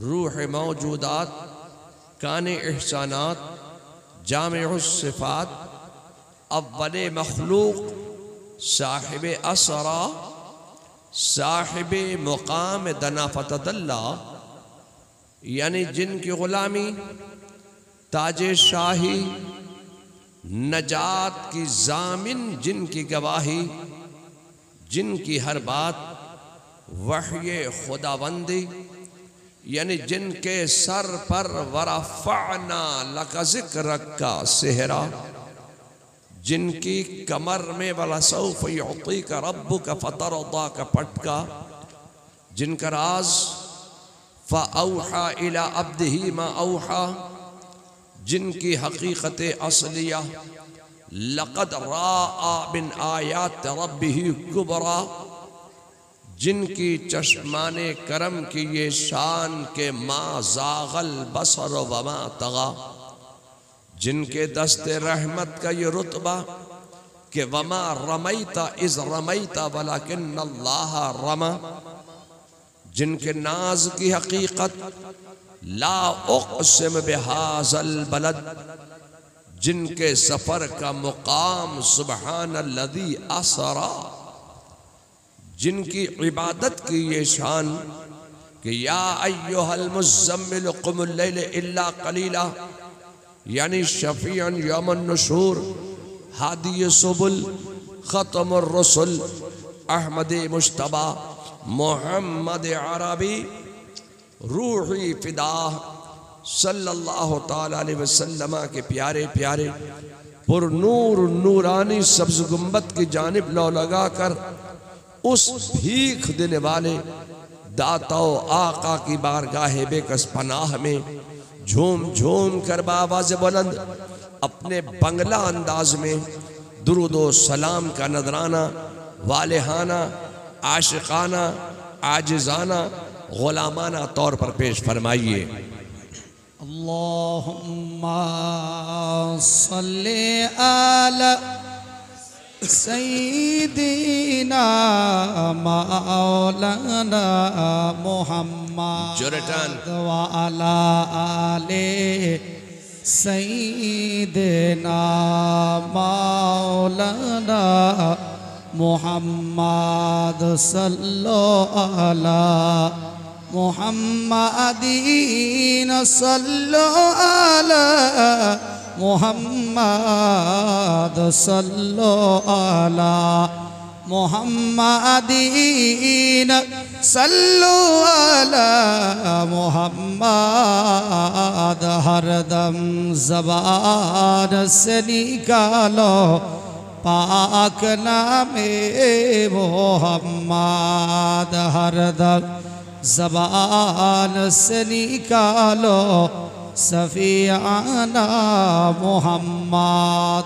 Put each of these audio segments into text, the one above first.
रूह मौजूदात, काने एहसानात, जामिउस सिफात, अव्वले मखलूक, साहिब असरा, साहिब मुकाम दनाफतदल्ला, यानी जिनकी गुलामी, ताजे शाही, नजात की जामिन, जिनकी गवाही, जिनकी हर बात वह्य खुदाबंदी, यानी जिनके सर पर वरफ़अना लका ज़िक्रक का सेहरा, जिनकी कमर में वलसौफ़ युअतीका रब्बुका फ़तरदा का पटका, जिनका राज फ़अौहा इला अब्दिही मा औहा, जिनकी हकीकत असलिया लक़द राआ बिन आयात रब्बिही कुबरा, जिनकी चश्माने करम की ये शान के मा ज़ाग़ल बसर वमा तग़ा, जिनके दस्ते रहमत का ये रुतबा कि वमा रमैता इज़ रमैता वलाकिन्नल्लाह रमा, जिनके नाज की हकीकत ला उक़सिम बिहाज़ल बलद, जिनके सफ़र का मुकाम सुब्हानल्लज़ी असरा, जिनकी इबादत की ये शान कि या अय्युहल मुज़्ज़म्मिल क़ुमिल लैल इल्ला क़लीला, यानी शफ़ीअन यौमन नुशूर, हादी सुबुल, ख़तमुर रसूल, अहमद मुश्तबा, मोहम्मद अरबी, रूही फ़िदा सल्लल्लाहु ताला अलैहि वसल्लम के प्यारे प्यारे पुरनूर नूरानी सब्ज़ गुंबद की जानिब लौ लगा कर उस भीख देने वाले दाताओ आका की बारगाह बेकस पनाह में झूम झूम कर बावाज़ बुलंद अपने बंगला अंदाज में दुरूदो सलाम का नजराना वालेहाना आशिकाना आजिजाना गुलामाना तौर पर पेश फरमाइए। अल्लाहुम्मा सल्ली अला सय्यिदिना मौलाना मुहम्मद व अला आले सय्यिदिना मौलाना मुहम्मद सल्लल्लाहु अला मुहम्मदीन सल्लल्लाहु अला मुहम्मद सल्लल्लाहु अला मुहम्मदीन सल्लल्लाहु अला मुहम्मद, हरदम ज़बान से निकालो पाक नामे मोहम्मद, हरदम ज़बान से निकालो सफ़ियाना मोहम्मद।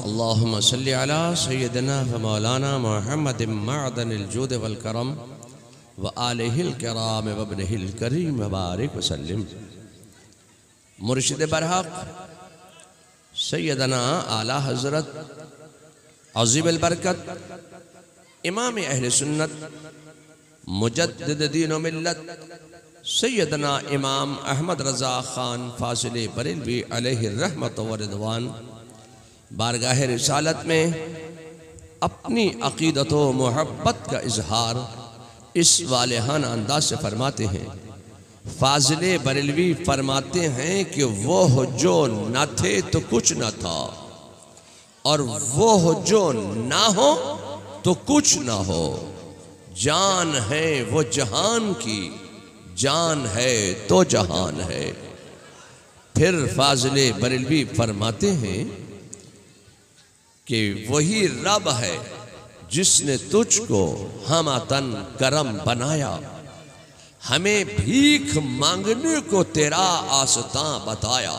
अल्लाहुम्मा सल्ली अला सय्यदिना व मौलाना मुहम्मद मअदनिल जूद वल करम व आलिहिल किराम व इब्निहिल करीम व बारिक व सल्लिम। मुर्शिद बरहक सैयदना आला हज़रत अज़ीमुल बरकत इमाम अहले सुन्नत मुजद्दिद दीन व मिल्लत सैयदना इमाम अहमद रज़ा ख़ान फ़ाज़िल बरेलवी अलैहि रहमत व रिदवान बारगाह रिसालत में अपनी अक़ीदत व मोहब्बत का इजहार इस वालेहाना अंदाज से फरमाते हैं। फ़ाज़िल बरेलवी फरमाते हैं कि वो जो न थे तो कुछ न था, और वो जो ना हो तो कुछ ना हो। जान है वो जहान की, जान है तो जहान है। फिर फ़ाज़िल बरेलवी फरमाते हैं कि वही रब है जिसने तुझको हमतन करम बनाया, हमें भीख मांगने को तेरा आस्तां बताया।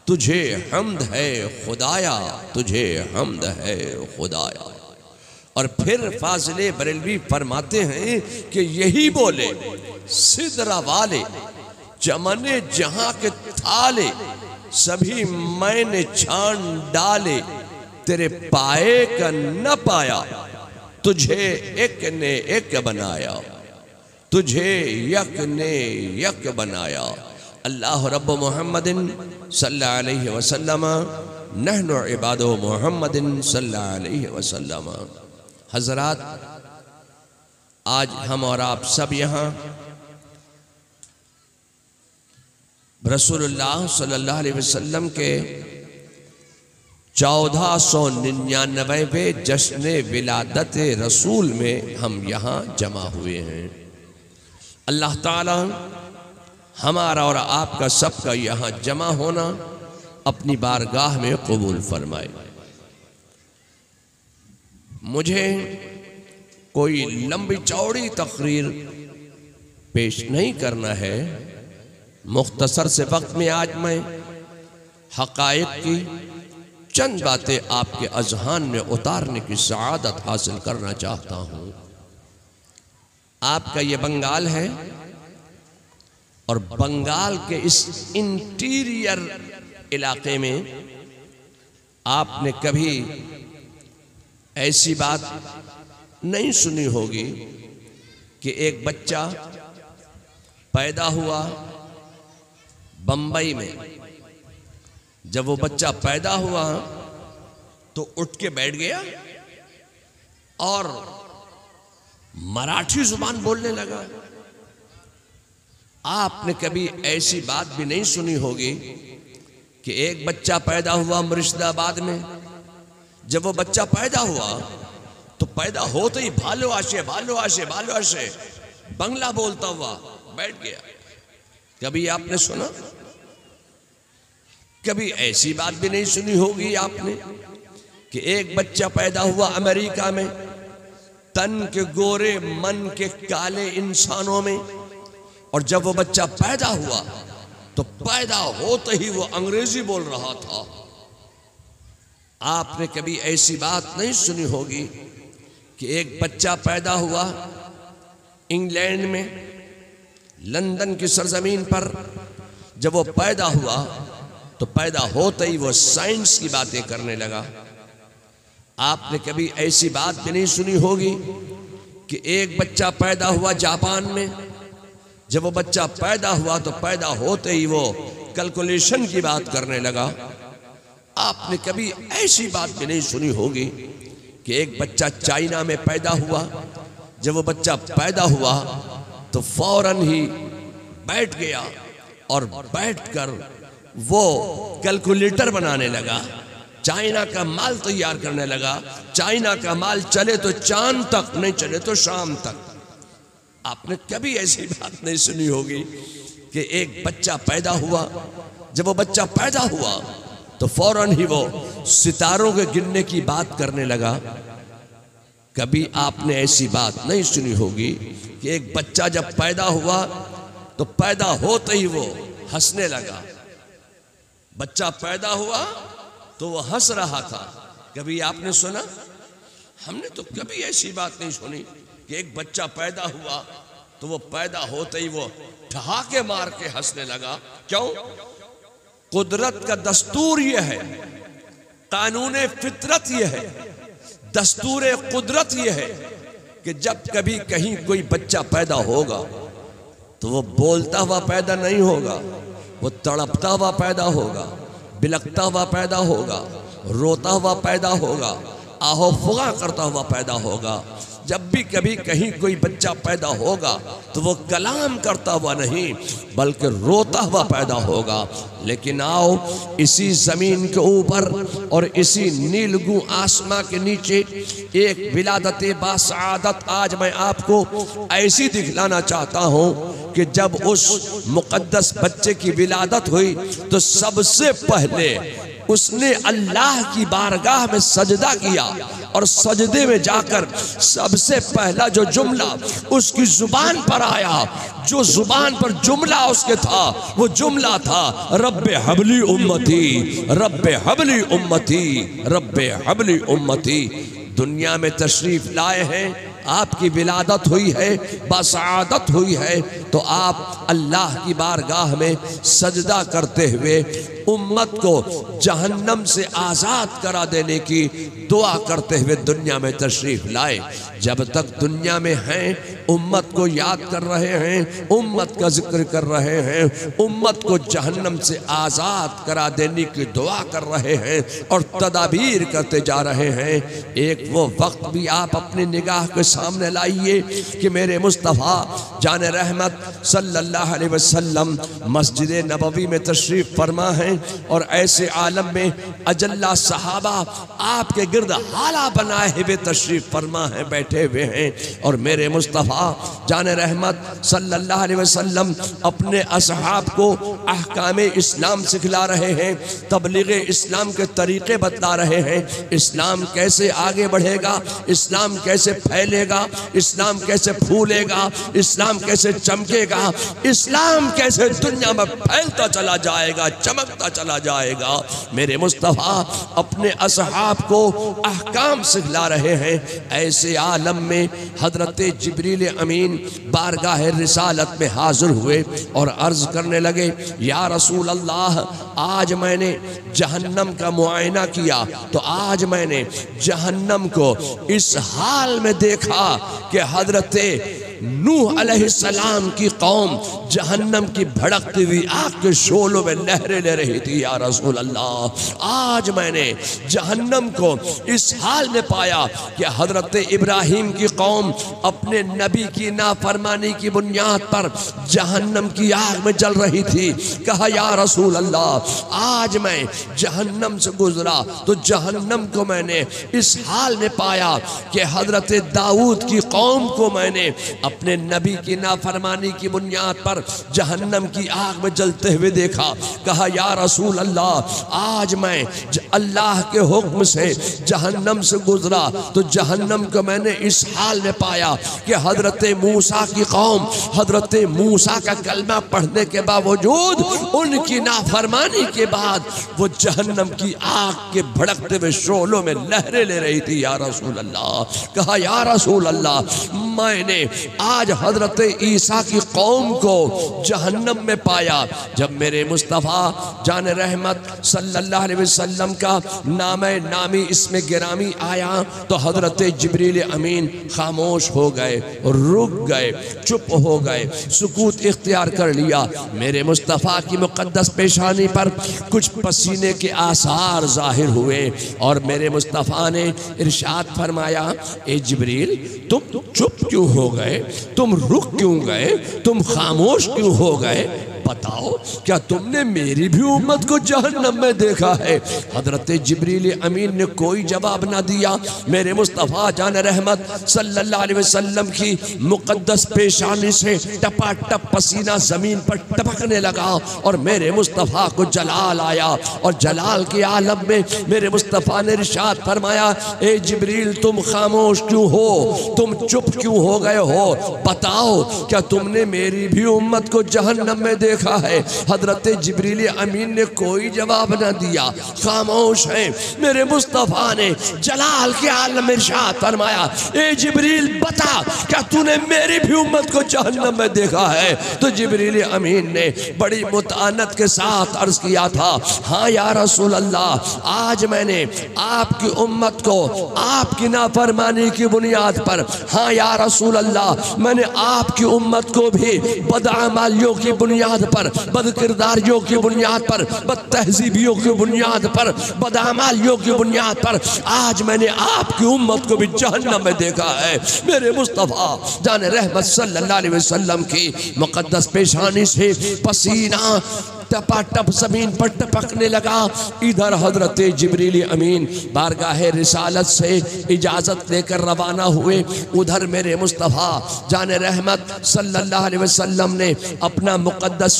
तुझे हम्द है खुदाया, तुझे हम्द है खुदाया। और फिर फ़ाज़िल बरेलवी फरमाते हैं कि यही बोले सिदरा वाले, चमने जहां के थाले, सभी मैंने छान डाले, तेरे पाए का न पाया, तुझे एक ने एक बनाया। तुझे यक ने यक बनाया। अल्लाह रब्ब मुहम्मदिन सल्लल्लाहु अलैहि वसल्लम नहनु इबादो मुहम्मदिन सल्लल्लाहु अलैहि वसल्लम। हज़रात, आज हम और आप सब यहाँ रसूलुल्लाह सल्लल्लाहु अलैहि वसल्लम के 1499वें जश्न विलादत रसूल में हम यहाँ जमा हुए हैं। अल्लाह ताला हमारा और आपका सबका यहाँ जमा होना अपनी बारगाह में कबूल फरमाए। मुझे कोई लंबी चौड़ी तकरीर पेश नहीं करना है। मुख्तसर से वक्त में आज मैं हक़ाइक़ की चंद बातें आपके अज़हान में उतारने की सआदत हासिल करना चाहता हूँ। आपका ये बंगाल है और बंगाल के इस इंटीरियर इलाके में आपने कभी ऐसी बात नहीं सुनी होगी कि एक बच्चा पैदा हुआ बंबई में। जब वो बच्चा पैदा हुआ तो उठ के बैठ गया और मराठी जुबान बोलने लगा। आपने कभी ऐसी बात भी नहीं सुनी होगी कि एक बच्चा पैदा हुआ मुर्शिदाबाद में। जब वो बच्चा पैदा हुआ तो पैदा होते ही भालो आशे भालो आशे भालो आशे बंगला बोलता हुआ बैठ गया। कभी आपने सुना? कभी ऐसी बात भी नहीं सुनी होगी आपने कि एक बच्चा पैदा हुआ अमेरिका में, तन के गोरे मन के काले इंसानों में, और जब वो बच्चा पैदा हुआ तो पैदा होते ही वो अंग्रेजी बोल रहा था। आपने कभी ऐसी बात नहीं सुनी होगी कि एक बच्चा पैदा हुआ इंग्लैंड में, लंदन की सरजमीन पर। जब वो पैदा हुआ तो पैदा होते ही वो साइंस की बातें करने लगा। आपने कभी ऐसी बात भी नहीं सुनी होगी कि एक बच्चा पैदा हुआ जापान में। जब वो बच्चा पैदा हुआ तो पैदा होते ही वो कैलकुलेशन की बात करने लगा। आपने कभी ऐसी बात भी नहीं सुनी होगी कि एक बच्चा चाइना में पैदा हुआ। जब वो बच्चा पैदा हुआ तो फौरन ही बैठ गया और बैठकर वो कैलकुलेटर बनाने लगा, चाइना का माल तैयार करने लगा। चाइना का माल चले तो चांद तक, नहीं चले तो शाम तक। आपने कभी ऐसी बात नहीं सुनी होगी कि एक बच्चा पैदा हुआ। जब वो बच्चा पैदा हुआ तो फौरन ही वो सितारों के गिनने की बात करने लगा। कभी आपने ऐसी बात नहीं सुनी होगी कि एक बच्चा जब पैदा हुआ तो पैदा होते ही वो हंसने लगा। बच्चा पैदा हुआ तो वो हंस रहा था। कभी आपने सुना? हमने तो कभी ऐसी बात नहीं सुनी कि एक बच्चा पैदा हुआ तो वो पैदा होते ही वो ठहाके मार के हंसने लगा। क्यों? कुदरत का दस्तूर ये है, कानून फितरत ये है, दस्तूर कुदरत ये है कि जब कभी कहीं कोई बच्चा पैदा होगा तो वो बोलता हुआ पैदा नहीं होगा, वो तड़पता हुआ पैदा होगा, बिलखता हुआ पैदा होगा, रोता हुआ पैदा होगा, आहो फुगा करता हुआ पैदा होगा। जब भी कभी कहीं कोई बच्चा पैदा होगा तो वो कलाम करता हुआ नहीं बल्कि रोता हुआ पैदा होगा। लेकिन आओ इसी ज़मीन के ऊपर और इसी नीलगू आसमां के नीचे एक विलादत बासआदत आज मैं आपको ऐसी दिखलाना चाहता हूँ कि जब उस मुक़द्दस बच्चे की विलादत हुई तो सबसे पहले उसने अल्लाह की बारगाह में सजदा किया और सजदे में जाकर सबसे पहला जो जुमला उसकी जुबान पर आया, जो जुबान पर जुमला उसके था वो जुमला था रब्बे हबली उम्मती, रब्बे हबली उम्मती, रब्बे हबली उम्मती। दुनिया में तशरीफ लाए हैं, आपकी विलादत हुई है, बसादत हुई है, तो आप अल्लाह की बारगाह में सजदा करते हुए उम्मत को जहन्नम से आज़ाद करा देने की दुआ करते हुए दुनिया में तशरीफ लाए। जब तक दुनिया में हैं उम्मत को याद कर रहे हैं, उम्मत का जिक्र कर रहे हैं, उम्मत को जहन्नम से आज़ाद करा देने की दुआ कर रहे हैं और तदाबीर करते जा रहे हैं। एक वो वक्त भी आप अपनी निगाह के सामने लाइए कि मेरे मुस्तफ़ा जान रहमत सल्लल्लाहु अलैहि वसल्लम मस्जिद नबवी में तशरीफ़ फरमा हैं और ऐसे आलम में अजल्ला सहाबा आपके गिर्द हाला बनाए हुए तशरीफ़ फरमा हैं, बैठे हुए हैं। और मेरे मुस्तफ़ा जान रहमत सल्लल्लाहु अलैहि वसल्लम अपने असहाब को अहकाम इस्लाम सिखला रहे हैं, तबलीग इस्लाम के तरीक़े बतला रहे हैं। इस्लाम कैसे आगे बढ़ेगा, इस्लाम कैसे फैलेगा, इस्लाम कैसे फूलेगा, इस्लाम कैसे चमकेगा, इस्लाम कैसे दुनिया में फैलता चला जाएगा, चमकता चला जाएगा। मेरे मुस्तफ़ा अपने असहाब को अहकाम सिखला रहे हैं। ऐसे आलम में हज़रत जिब्रील अमीन बारगाह रिसालत में हाजिर हुए और अर्ज़ करने लगे, या रसूल अल्लाह, आज मैंने जहन्नम का मुआयना किया तो आज मैंने जहन्नम को इस हाल में देखा कि हज़रत नूह अलैहिस्सलाम की कौम जहन्नम की भड़कती हुई आग के शोलों में लहरें ले रही थी। या रसूल अल्लाह, आज मैंने जहन्नम को इस हाल में पाया कि हज़रत इब्राहीम की कौम अपने नबी की नाफरमानी की बुनियाद पर जहन्नम की आग में जल रही थी। कहा, या रसूल अल्लाह, आज मैं जहन्नम से गुजरा तो जहन्नम को मैंने इस हाल में पाया कि हज़रत दाऊद की कौम को मैंने अपने नबी की नाफरमानी की बुनियाद पर जहन्नम की आग में जलते हुए देखा। कहा, या रसूल अल्लाह, आज मैं अल्लाह के हुक्म से जहन्नम से गुजरा तो जहन्नम को मैंने इस हाल में पाया कि हज़रत मूसा की कौम हज़रत मूसा का कलमा पढ़ने के बावजूद उनकी नाफरमानी के बाद वो जहन्नम की आग के भड़कते हुए शोलों में लहरें ले रही थी। या रसूल अल्लाह, कहा, या रसूल अल्लाह, मैंने आज हज़रत ईसा की कौम को जहन्नम में पाया। जब मेरे मुस्तफ़ा जान रहमत सल्लल्लाहु अलैहि वसल्लम का नामे नामी इसमें गिरामी आया तो हज़रत जिब्रील अमीन खामोश हो गए, रुक गए, चुप हो गए, सुकूत इख्तियार कर लिया। मेरे मुस्तफ़ा की मुक़द्दस पेशानी पर कुछ पसीने के आसार ज़ाहिर हुए और मेरे मुस्तफ़ा ने इरशाद फरमाया, ए जिब्रील, तुम चुप क्यों हो गए, तुम रुक क्यों गए, तुम खामोश क्यों हो गए? बताओ, क्या तुमने मेरी भी उम्मत को जहन्नम में देखा है? हज़रत जिब्रील अमीन ने कोई जवाब ना दिया। मेरे मुस्तफ़ा जान रहमत सल्लल्लाहु अलैहि वसल्लम की मुक़द्दस पेशानी से टपाटप पसीना ज़मीन पर टपकने लगा और मेरे मुस्तफ़ा को जलाल आया और जलाल के आलम में मेरे मुस्तफ़ा ने इरशाद फरमाया, ए जिब्रील, तुम खामोश क्यों हो, तुम चुप क्यों हो गए हो? बताओ, क्या तुमने मेरी भी उम्मत को जहन्नम में देखा है? हज़रत जिब्रील अमीन ने कोई जवाब न दिया, खामोश है। मेरे मुस्तफ़ा ने जलाल के आलम में इरशाद फरमाया, ए जिब्रील, बता, क्या तूने मेरी भी उम्मत को जहन्नम में देखा है? तो जिब्रील अमीन ने बड़ी मुतानत के साथ अर्ज़ किया था, हाँ या रसूल अल्लाह, आज मैंने आपकी उम्मत को आपकी नाफरमानी की बुनियाद पर, हाँ या रसूल अल्लाह, मैंने आपकी उम्मत को भी बदअमालियों की बुनियाद पर, बदकिरदारियों की बुनियाद पर, बदतहजीबियों की बुनियाद पर, बदअमालियों की बुनियाद पर आज मैंने आपकी उम्मत को भी जहन्नम में देखा है। मेरे मुस्तफ़ा जान रहमत सल्लल्लाहु अलैहि वसल्लम की मुक़द्दस पेशानी से पसीना टपाटप ज़मीन पर टपकने लगा। इधर हज़रत जिब्रील अमीन बारगाह रिसालत से इजाज़त लेकर रवाना हुए, उधर मेरे मुस्तफ़ा जान रहमत सल्लल्लाहु अलैहि वसल्लम ने अपना मुक़द्दस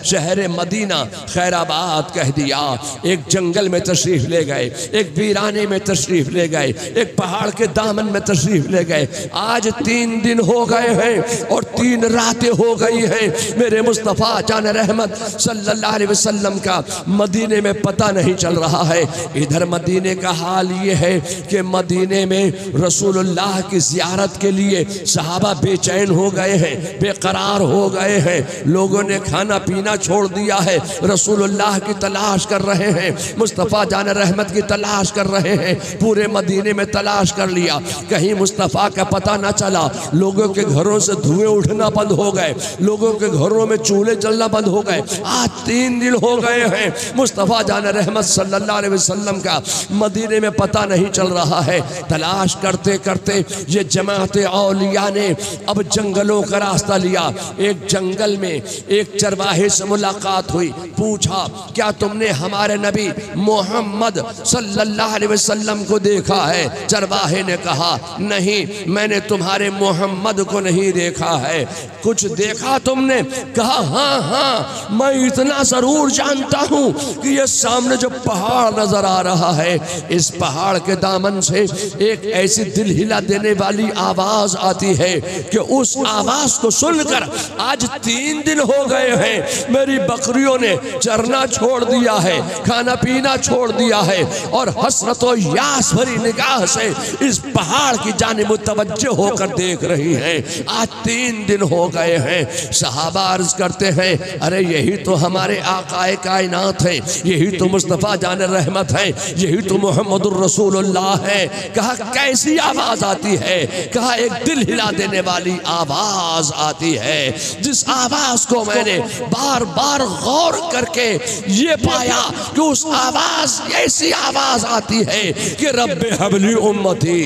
शहर मदीना खैराबाद कह दिया। एक जंगल में तशरीफ़ ले गए, एक वीराने में तशरीफ़ ले गए, एक पहाड़ के दामन में तशरीफ़ ले गए। आज 3 दिन हो गए हैं और 3 रातें हो गई हैं। मेरे मुस्तफ़ा जान रहमत सल्लल्लाहु अलैहि वसल्लम का मदीने में पता नहीं चल रहा है। इधर मदीने का हाल ये है कि मदीने में रसूलुल्लाह की ज़ियारत के लिए सहाबा बेचैन हो गए हैं, बेकरार हो गए हैं। लोगों ने खाना पीना छोड़ दिया है, रसूलुल्लाह की तलाश कर रहे हैं, मुस्तफ़ा जान रहमत की तलाश कर रहे हैं। पूरे मदीने में तलाश कर लिया, कहीं मुस्तफ़ा का पता ना चला। लोगों के घरों से धुएं उठना बंद हो गए, लोगों के घरों में चूल्हे जलना बंद हो गए। आज 3 दिन हो गए हैं मुस्तफ़ा जान रहमत सल्लल्लाहु अलैहि वसल्लम का मदीने में पता नहीं चल रहा है। तलाश करते करते ये जमात औलिया ने अब जंगलों का रास्ता लिया। एक जंगल में एक चरवाहे से मुलाकात हुई, पूछा क्या तुमने हमारे नबी मोहम्मद सल्लल्लाहु अलैहि वसल्लम को देखा है? चरवाहे ने कहा नहीं, मैंने तुम्हारे मोहम्मद को नहीं देखा है। कुछ देखा तुमने? कहा हाँ हाँ, मैं इतना जरूर जानता हूँ कि ये सामने जो पहाड़ नजर आ रहा है, इस पहाड़ के दामन से एक ऐसी दिल हिला देने वाली आवाज आती है कि उस आवाज को सुनकर आज 3 दिन हो गए हैं मेरी बकरियों ने चरना छोड़ दिया है, खाना पीना छोड़ दिया है और हसरत और यास भरी निगाह से इस पहाड़ की जानिब मुतवज्जो होकर देख रही हैं। आज 3 दिन हो गए हैं। सहाबा अर्ज करते हैं अरे यही तो हमारे आकाए कायनात है, यही तो मुस्तफ़ा जान रहमत है, यही तो मोहम्मदुर रसूलुल्लाह है। कहा कैसी आवाज आती है? कहा एक दिल हिला देने वाली आवाज आती है, जिस आवाज को मैंने बार बार गौर करके ये पाया कि उस आवाज ऐसी आवाज आती है कि रब्बे हबली उम्मती,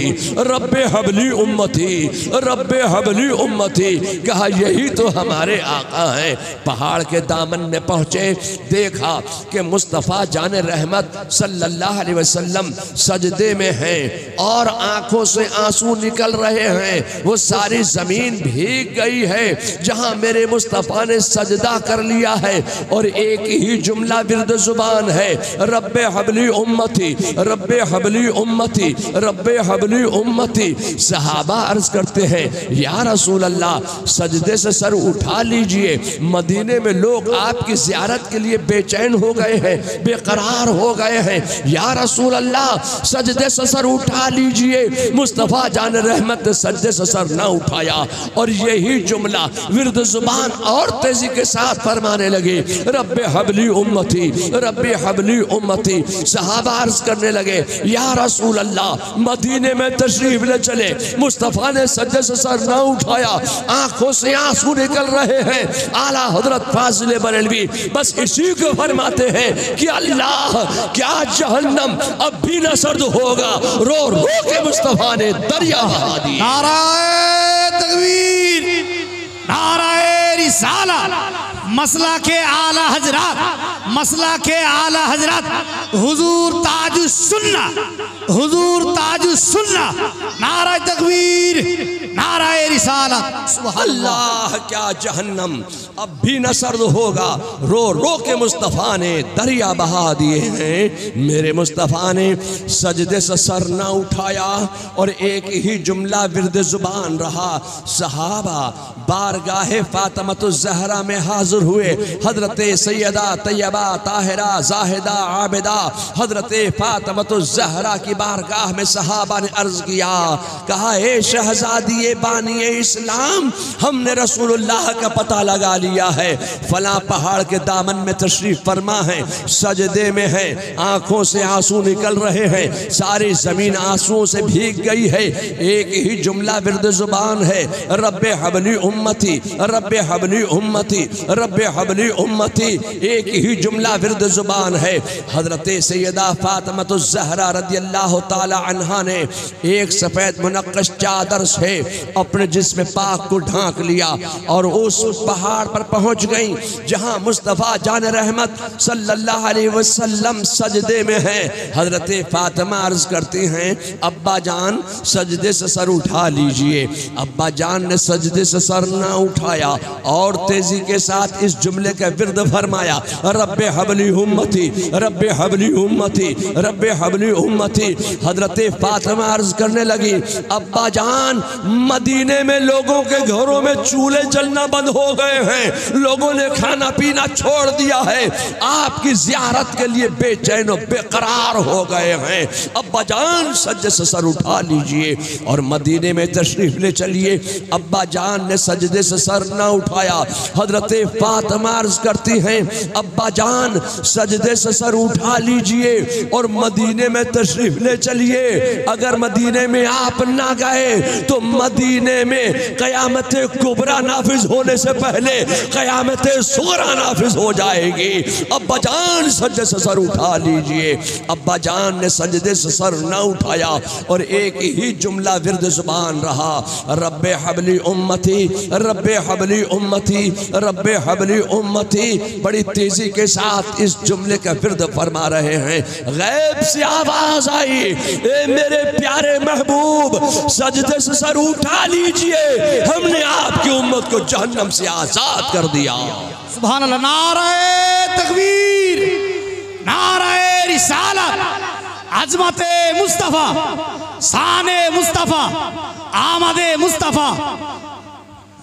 रब्बे हबली उम्मती, रब्बे हबली उम्मती। कहा यही तो हमारे आका हैं। पहाड़ के दामन में पहुंचे, देखा कि मुस्तफ़ा जान रहमत सल्लल्लाहु अलैहि वसल्लम सजदे में हैं और आंखों से आंसू निकल रहे हैं। वो सारी जमीन भीग गई है जहां मेरे मुस्तफ़ा ने सजदा कर लिया है और एक ही जुमला विर्द जुबान है, रब्बे हबली उम्मती, रब्बे हबली उम्मती, रब्बे हबली उम्मती। सहाबा अर्ज करते हैं या रसूल अल्लाह, सजदे से सर उठा लीजिए, मदीने में लोग आपकी ज़ियारत के लिए बेचैन हो गए हैं, बेकरार हो गए हैं। या रसूल अल्लाह, सजदे से सर उठा लीजिए। मुस्तफ़ा जान रहमत सजदे से सर ना उठाया और यही जुमला विर्द जुबान और तेजी के साथ फरमाने लगे, रब्बे हबली उम्मती, रब्बे हबली उम्मती। सहाबा अर्ज करने लगे या रसूल अल्लाह, मदीने में तशरीफ ले चले, मुस्तफ़ा ने सजदे से सर ना उठाया, आंखों से आंसू निकल रहे हैं। आला हजरत फाजिल बरेलवी बस इसी को फरमाते हैं कि अल्लाह, क्या जहन्नम अब भी न सर्द होगा? रो रो के मुस्तफ़ा ने दरिया बहा दी। नाराए तकबीर, नाराए रिसाला, मसला के आला हजरात, मसला के आला हजरात, हुजूर ताजुस सुन्ना, हुजूर ताजुस सुन्ना, नाराए तकबीर, नाराए रिसाला। अल्लाह, क्या जहन्नम अब भी न सर्द होगा? रो रो के मुस्तफ़ा ने दरिया बहा दिए हैं। मेरे मुस्तफ़ा ने सजदे से सर ना उठाया और एक ही जुमला विर्द जुबान रहा। सहाबा बारगाहे फातिमतुज़ ज़हरा में हाजिर हुए। हजरत सैयदा तैयबा ताहिरा जाहिदा आबिदा हजरत फातिमतुज़ ज़हरा की बारगाह में सहाबा ने अर्ज किया, कहा ए शहजादी बानिए इस्लाम, हमने रसूलुल्लाह का पता लगा लिया है। फला पहाड़ के दामन में तशरीफ फरमा है, सजदे में है, आंखों से आंसू निकल रहे हैं, सारी जमीन आंसुओं से भीग गई है। एक ही जुमला विर्द जुबान है, रब्बे हबली उम्मती, रब्बे हबली उम्मती, रब्बे हबली उम्मती। एक ही जुमला विर्द जुबान है। हजरत सैयदा फातिमतुज़ ज़हरा रदियल्लाहु ताला अन्हा ने एक सफ़ेद मुनक्कश चादर से अपने जिस्म पाक को ढांक लिया और उस पहाड़ पर पहुंच गई जहां मुस्तफ़ा जान रहमत सल्लल्लाहु अलैहि वसल्लम सजदे में हैं। हजरत फातिमा अर्ज करती हैं, अब्बा जान सजदे से सर उठा लीजिए। अब्बा जान ने सजदे से सर ना उठाया और तेजी के साथ इस जुमले का विर्द फरमाया, रब्बे हबली उम्मती, रब्बे हबली उम्मती, रब्बे हबली उम्मती। हजरत फातिमा अर्ज करने लगी, अब्बा जान मदीने में लोगों के घरों में चूल्हे जलना बंद हो गए हैं, लोगों ने खाना पीना छोड़ दिया है, आपकी जियारत के लिए बेचैन और बेकरार हो गए हैं। अब्बा जान सज्जे से सर उठा लीजिए और मदीने में तशरीफ ले चलिए। अब्बा जान ने सजदे से सर ना उठाया। हजरत फातिमा अर्ज करती हैं, अब्बा जान सजदे से सर उठा लीजिए और मदीने में तशरीफ ले चलिए। अगर मदीने में आप ना गए तो मदीने में क़यामत कुबरा नाफिज होने से पहले क़यामत सुगरा नाफिज हो जाएगी। अब्बा जान सजदे से सर उठा लीजिए। अब्बा जान ने सजदे से सर ना उठाया और एक ही जुमला विर्द ज़ुबान रहा, रब्बे हबली उम्मती, रब्बे हबली उम्मती, रब्बे हबली उम्मती। बड़ी तेजी के साथ इस जुमले का विर्द फरमा रहे हैं। गैब से आवाज आई, ए मेरे प्यारे महबूब सजदे से सर उठा लीजिए, हमने आपकी उम्मत को जहन्नम से आजाद कर दिया। सुभान अल्लाह। नारे तकबीर, नारे रिसालत, अजमते मुस्तफ़ा, शाने मुस्तफ़ा, आमदे मुस्तफ़ा।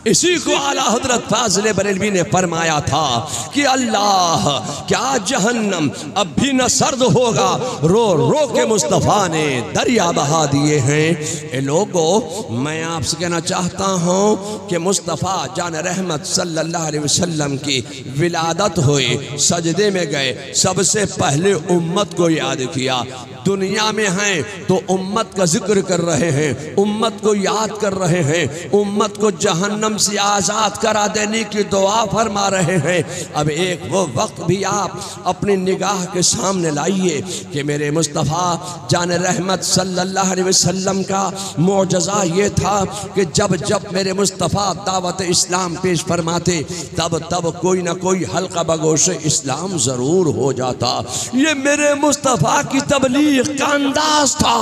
इसी को आला हजरत फाज़िल बरेलवी ने फरमाया था कि अल्लाह क्या जहन्नम अब भी न सर्द होगा, रो रो के मुस्तफ़ा ने दरिया बहा दिए हैं। ए लोगों, मैं आपसे कहना चाहता हूँ कि मुस्तफ़ा जान रहमत सल्लल्लाहु अलैहि वसल्लम की विलादत हुई, सजदे में गए, सबसे पहले उम्मत को याद किया। दुनिया में हैं तो उम्मत का जिक्र कर रहे हैं, उम्मत को याद कर रहे हैं, उम्मत को जहन्नम से आज़ाद करा देने की दुआ फरमा रहे हैं। अब एक वो वक्त भी आप अपनी निगाह के सामने लाइए कि मेरे मुस्तफ़ा जान रहमत सल्लल्लाहु अलैहि वसल्लम का मौजज़ा ये था कि जब जब मेरे मुस्तफ़ा दावत इस्लाम पेश फरमाते तब तब कोई ना कोई हल्का बगोश इस्लाम ज़रूर हो जाता। ये मेरे मुस्तफ़ा की तबलीग का अंदाज था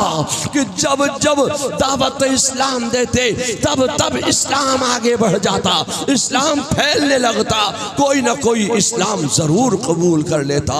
कि जब जब दावत इस्लाम देते तब तब इस्लाम आगे बढ़ जाता, इस्लाम फैलने लगता, कोई ना कोई इस्लाम जरूर कबूल कर लेता।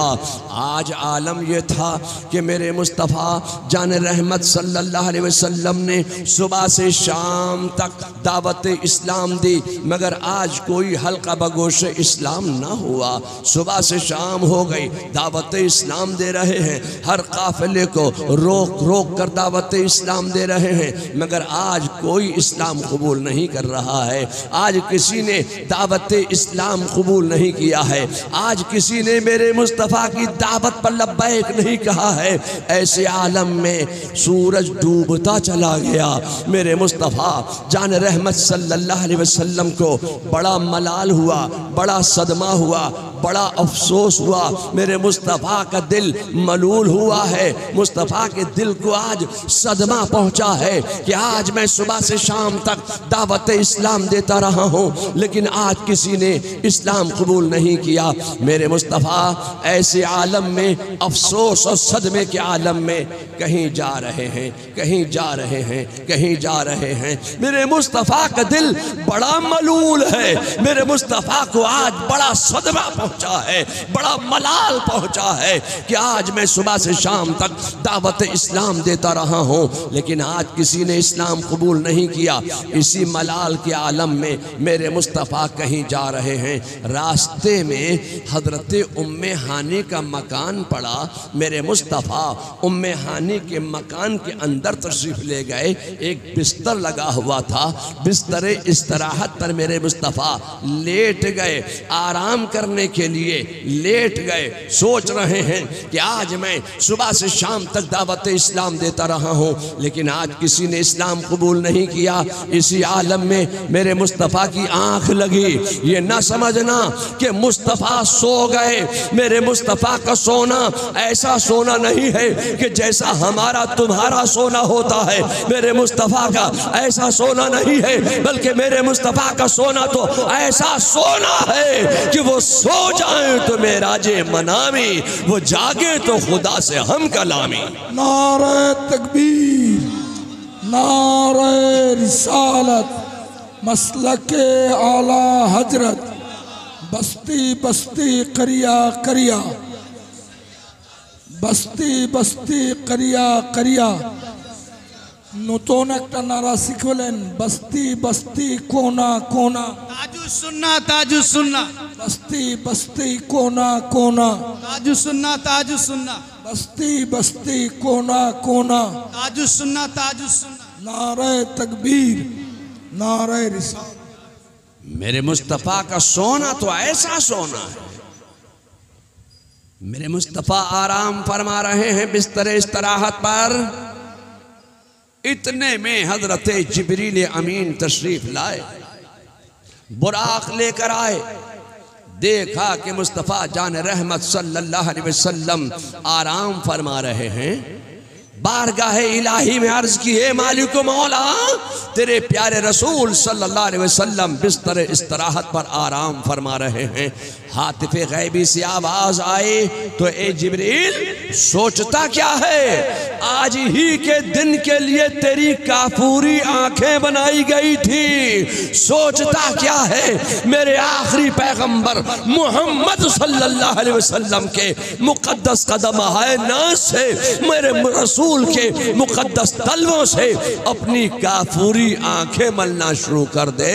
आज आलम यह था कि मेरे मुस्तफ़ा जान रहमत सल्लल्लाहु अलैहि वसल्लम ने सुबह से शाम तक दावत इस्लाम दी, मगर आज कोई हल्का बगोश इस्लाम ना हुआ। सुबह से शाम हो गई, दावत इस्लाम दे रहे हैं, हर काफिले को रोक रोक कर दावत इस्लाम दे रहे हैं, मगर आज कोई इस्लाम कबूल नहीं कर रहा है। आज किसी ने दावत इस्लाम कबूल नहीं किया है, आज किसी ने मेरे मुस्तफ़ा की दावत पर लब्बैक नहीं कहा है। ऐसे आलम में सूरज डूबता चला गया। मेरे मुस्तफ़ा जान रहमत सल्लल्लाहु अलैहि वसल्लम को बड़ा मलाल हुआ, बड़ा सदमा हुआ, बड़ा अफसोस हुआ। मेरे मुस्तफ़ा का दिल मलूल हुआ है, मुस्तफ़ा के दिल को आज सदमा पहुंचा है कि आज मैं सुबह से शाम तक दावत इस्लाम देता रहा हूं, लेकिन आज किसी ने इस्लाम कबूल नहीं किया। मेरे मुस्तफ़ा ऐसे आलम में, अफसोस और सदमे के आलम में कहीं जा रहे हैं, कहीं जा रहे हैं, कहीं जा रहे हैं। मेरे मुस्तफ़ा का दिल बड़ा मलूल है, मेरे मुस्तफ़ा को आज बड़ा सदमा पहुंचा है, बड़ा मलाल पहुंचा है कि आज मैं सुबह से शाम तक दावत इस्लाम देता रहा हूं, लेकिन आज किसी ने इस्लाम कबूल नहीं किया। इसी मलाल के आलम में मेरे मुस्तफ़ा कहीं जा रहे हैं। रास्ते में हजरत उम्मे हानी का मकान पड़ा। मेरे मुस्तफ़ा उम्मे हानी के मकान के अंदर तशरीफ ले गए। एक बिस्तर लगा हुआ था, बिस्तरे इस्तराहत पर मेरे मुस्तफ़ा लेट गए, आराम करने के लिए लेट गए। सोच रहे हैं कि आज मैं सुबह से शाम तक दावत इस्लाम देता रहा हूं, लेकिन आज किसी ने इस्लाम कबूल नहीं किया। इसी आलम में मेरे मुस्तफ़ा की आंख लगी। ये ना समझना कि मुस्तफ़ा सो गए। मेरे मुस्तफ़ा का सोना ऐसा सोना नहीं है कि जैसा हमारा तुम्हारा सोना होता है। मेरे मुस्तफ़ा का ऐसा सोना नहीं है, बल्कि मेरे मुस्तफ़ा का सोना तो ऐसा सोना है कि वो सो जाए तो मेराजे मनामी, वो जागे तो खुदा से हम कलामी। नारे तकबीर, नारे रिसालत, मसलके आला हजरत, बस्ती बस्ती करिया करिया, बस्ती बस्ती करिया करिया, নতুন একটা নারা শিখলেন, বস্তি বস্তি কোনা কোনা, ताजुस सुन्ना ताजुस सुन्ना, बस्ती बस्ती कोना कोना, ताजुस सुन्ना ताजुस सुन्ना, बस्ती बस्ती कोना कोना, ताजुस सुन्ना ताजुस सुन्ना। नारे तकबीर, नारे रिसालत। मेरे मुस्तफ़ा का सोना तो ऐसा सोना है। मेरे मुस्तफ़ा आराम फरमा रहे हैं बिस्तर इस्तराहत पर। इतने में हजरत जिब्रील अमीन तशरीफ लाए, बुराक लेकर आए। देखा कि मुस्तफ़ा जान रहमत सल्लल्लाहु अलैहि वसल्लम आराम फरमा रहे हैं। बारगाह इलाही में अर्ज की, है मालिक मौला, तेरे प्यारे रसूल सल्लल्लाहु अलैहि वसल्लम बिस्तर इस्तराहत पर आराम फरमा रहे हैं। हातिफे गैबी से आवाज आए तो ए जिब्रील सोचता क्या है? आज ही के दिन के लिए तेरी काफूरी आंखें बनाई गई थी। सोचता क्या है? मेरे आखिरी पैगंबर मोहम्मद सल्लल्लाहु अलैहि वसल्लम के मुकद्दस कदम है नाज से, मेरे रसूल के मुकद्दस तलवों से अपनी काफूरी आंखें मलना शुरू कर दे।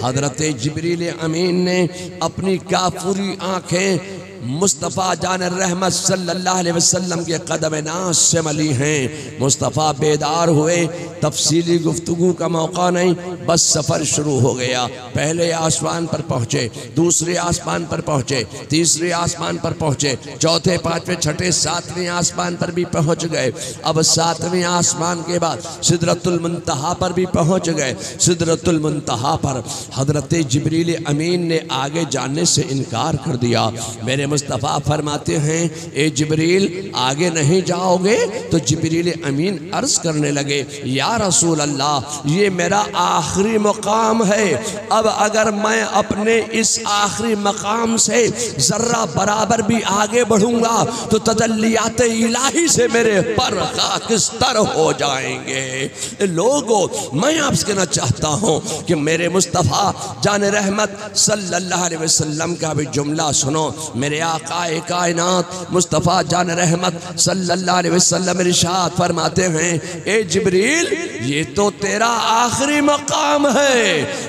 हजरत जिब्रील अमीन ने अपनी काफूरी आंखें मुस्तफ़ा जान रहमत सल्लल्लाहु अलैहि वसल्लम के कदम नाज से मली हैं। मुस्तफ़ा बेदार हुए। तफसीली गुफ्तगू का मौका नहीं, बस सफ़र शुरू हो गया। पहले आसमान पर पहुँचे, दूसरे आसमान पर पहुँचे, तीसरे आसमान पर पहुँचे, चौथे पाँचवें छठे सातवें आसमान पर भी पहुँच गए। अब सातवें आसमान के बाद सिदरतुल मुंतहा पर भी पहुँच गए। सिदरतुल मुंतहा पर हजरत जिब्रील अमीन ने आगे जाने से इनकार कर दिया। मेरे मुस्तफ़ा फरमाते हैं, ए जिब्रील आगे नहीं जाओगे? तो जिब्रील अमीन अर्ज करने लगे, या रसूल अल्लाह, ये मेरा आखिरी मकाम है। अब अगर मैं अपने इस आखिरी मकाम से जर्रा बराबर भी आगे बढ़ूंगा तो तजल्लियात इलाही से मेरे पर खाकिस्तर हो जाएंगे। लोगों, मैं आपसे कहना चाहता हूँ कि मेरे मुस्तफ़ा जान रहमत सल्लल्लाहु अलैहि वसल्लम का भी जुमला सुनो। मेरे आकाए कायनात मुस्तफ़ा जान रहमत सल्लल्लाहु अलैहि वसल्लम इरशाद फरमाते हैं, ए जिब्रील, ये तो तेरा आखिरी मकाम है,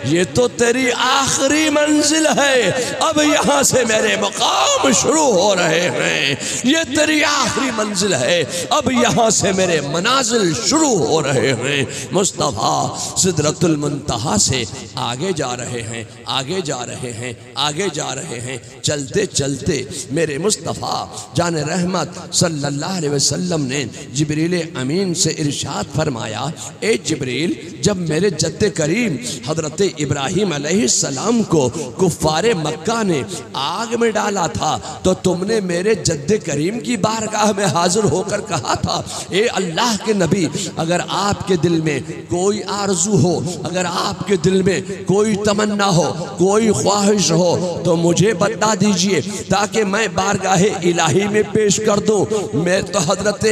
ये तो तेरी आखिरी मंजिल है। अब यहाँ से मेरे मकाम शुरू हो रहे हैं। ये तेरी आखिरी मंजिल है, अब यहाँ से मेरे मनाजिल शुरू हो रहे हैं। मुस्तफ़ा सिदरतुल मुंतहा से आगे जा रहे हैं, आगे जा रहे हैं, आगे जा रहे हैं। चलते चलते मेरे मुस्तफ़ा जान रहमत सल्लल्लाहु अलैहि वसल्लम ने जिब्रील अमीन से इरशाद फरमाया, ए जिब्रील, जब मेरे जद्दे करीम हजरत इब्राहीम अलैहिस्सलाम को कुफ्फारे मक्का ने आग में डाला था तो तुमने मेरे जद्दे करीम की बारगाह में हाजिर होकर कहा था, ए अल्लाह के नबी, अगर आपके दिल में कोई आरजू हो, अगर आपके दिल में कोई तमन्ना हो, कोई ख्वाहिश हो तो मुझे बता दीजिए ताकि मैं बारगाह इलाही में पेश कर दूं। मैं तो हजरत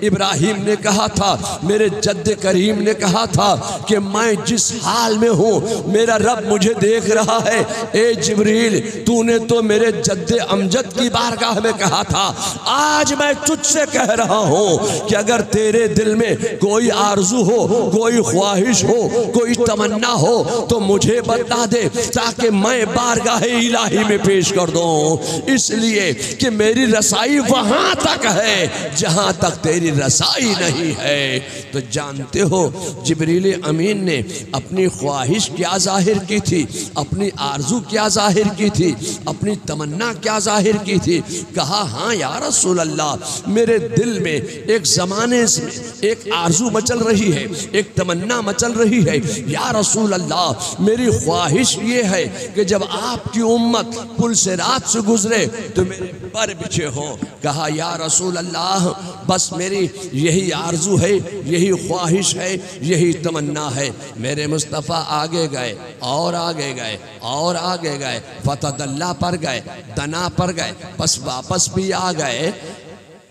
इब्राहीम ने कहा था, मेरे जद्दे करीम ने कहा था कि मैं जिस हाल में हूँ मेरा रब मुझे देख रहा है। ए जिब्रील, तूने तो मेरे जद्दे अमजद की बारगाह में कहा था, आज मैं तुझसे कह रहा हूँ कि अगर तेरे दिल में कोई आरजू हो, कोई ख्वाहिश हो, कोई तमन्ना हो तो मुझे बता दे ताकि मैं बारगाह इलाही में पेश कर दूँ। इसलिए कि मेरी रसाई वहाँ तक है जहाँ तक तेरी रसाई नहीं है। तो जानते हो जिब्रील अमीन ने अपनी ख्वाहिश क्या जाहिर की थी, अपनी आरजू क्या जाहिर की थी, अपनी तमन्ना क्या जाहिर की थी? कहा, हाँ या रसूल अल्लाह, मेरे दिल में एक ज़माने से एक आरजू मचल रही है, एक तमन्ना मचल रही है। या रसूल अल्लाह, मेरी ख्वाहिश ये है कि जब आपकी उम्मत पुल से रात से गुजरे तो मेरे पर बिछे हो। कहा, या रसूल अल्लाह, बस मेरी यही आरजू है, यही ख्वाहिश है, यही तमन्ना है। मेरे मुस्तफ़ा आगे गए और आगे गए और आगे गए, फतदल्ला पर गए, दना पर गए, बस वापस भी आ गए।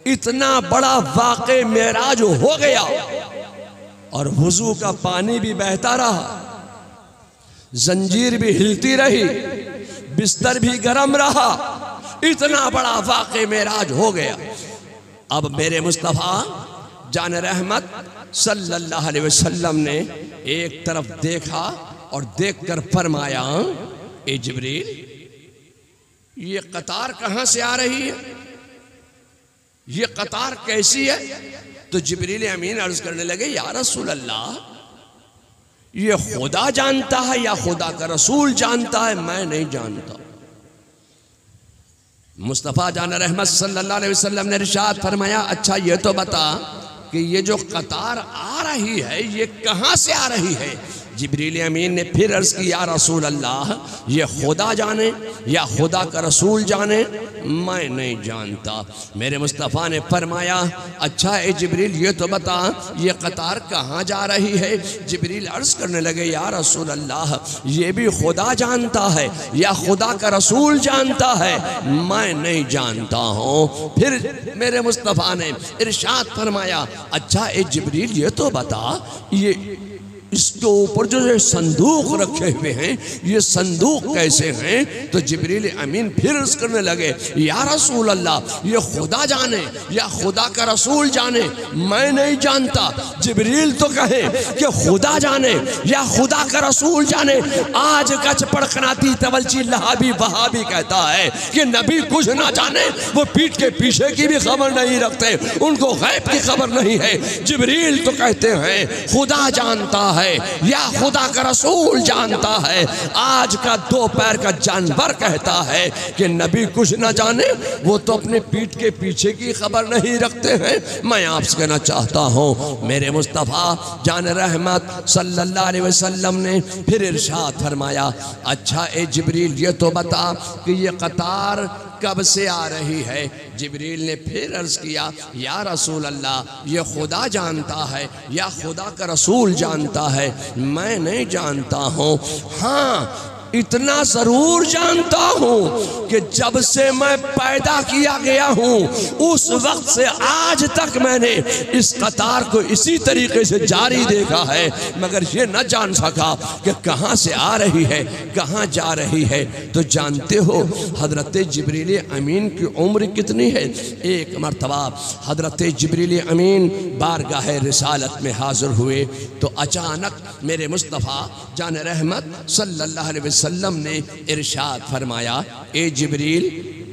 इतना बड़ा वाक़े मेराज हो गया और वुज़ू का पानी भी बहता रहा, जंजीर भी हिलती रही, बिस्तर भी गर्म रहा। इतना बड़ा वाक़े मेराज हो गया। अब मेरे मुस्तफ़ा जान रहमत सल्लल्लाहु अलैहि वसल्लम ने एक तरफ देखा और देखकर फरमाया, ए जिब्रील, ये कतार कहां से आ रही है, ये कतार कैसी है? तो जिब्रील अमीन अर्ज करने लगे, या रसूल अल्लाह, ये खुदा जानता है या खुदा का रसूल जानता है, मैं नहीं जानता। मुस्तफ़ा जान रहमत सल्लल्लाहु अलैहि वसल्लम ने इरशाद फरमाया, अच्छा ये तो बता कि ये जो कतार आ रही है ये कहां से आ रही है? जिब्रील अमीन ने फिर अर्ज की, या रसूल अल्लाह, ये खुदा जाने या खुदा का रसूल जाने, मैं नहीं जानता। मेरे मुस्तफ़ा ने फरमाया, अच्छा ए जिब्रील, ये तो बता ये कतार कहाँ जा रही है? जिब्रील अर्ज करने लगे, या रसूल अल्लाह, ये भी खुदा जानता है या खुदा का रसूल जानता है, मैं नहीं जानता हूँ। फिर मेरे मुस्तफ़ा ने इरशाद फरमाया, अच्छा ए जिब्रील, ये तो बता ये इसके ऊपर जो संदूक रखे हुए हैं ये संदूक कैसे हैं? तो जिब्रील अमीन फिर अर्ज करने लगे, या रसूल अल्लाह, ये खुदा जाने या खुदा का रसूल जाने, मैं नहीं जानता। जिब्रील तो कहे कि खुदा जाने या खुदा का रसूल जाने। आज कच पड़कनाती तवलची लहाबी वहाबी कहता है कि नबी कुछ ना जाने, वो पीठ के पीछे की भी खबर नहीं रखते, उनको गैब की खबर नहीं है। जिब्रील तो कहते हैं खुदा जानता है या खुदा का रसूल जानता है। आज का दो पैर का जानवर कहता है कि नबी कुछ न जाने, वो तो अपने पीठ के पीछे की खबर नहीं रखते हैं। मैं आपसे कहना चाहता हूँ, मेरे मुस्तफ़ा जान रहमत सल्लल्लाहु अलैहि वसल्लम ने फिर इरशाद फरमाया, अच्छा ए जिब्रील, ये तो बता कि ये कतार कब से आ रही है? जिब्रील ने फिर अर्ज किया, या रसूल अल्लाह, ये खुदा जानता है या खुदा का रसूल जानता है, मैं नहीं जानता हूँ। हाँ, इतना जरूर जानता हूं कि जब से मैं पैदा किया गया हूं उस वक्त से आज तक मैंने इस कतार को इसी तरीके से जारी देखा है, मगर ये न जान सका कि कहां से आ रही है, कहां जा रही है। तो जानते हो हजरत जिब्रील अमीन की उम्र कितनी है? एक मरतबा हजरत जिब्रील अमीन बारगाह रिसालत में हाजिर हुए तो अचानक मेरे मुस्तफ़ा जान रहमत सल्लल्लाहु अलैहि वसल्लम ने इरशाद फरमाया, ए जिब्रील,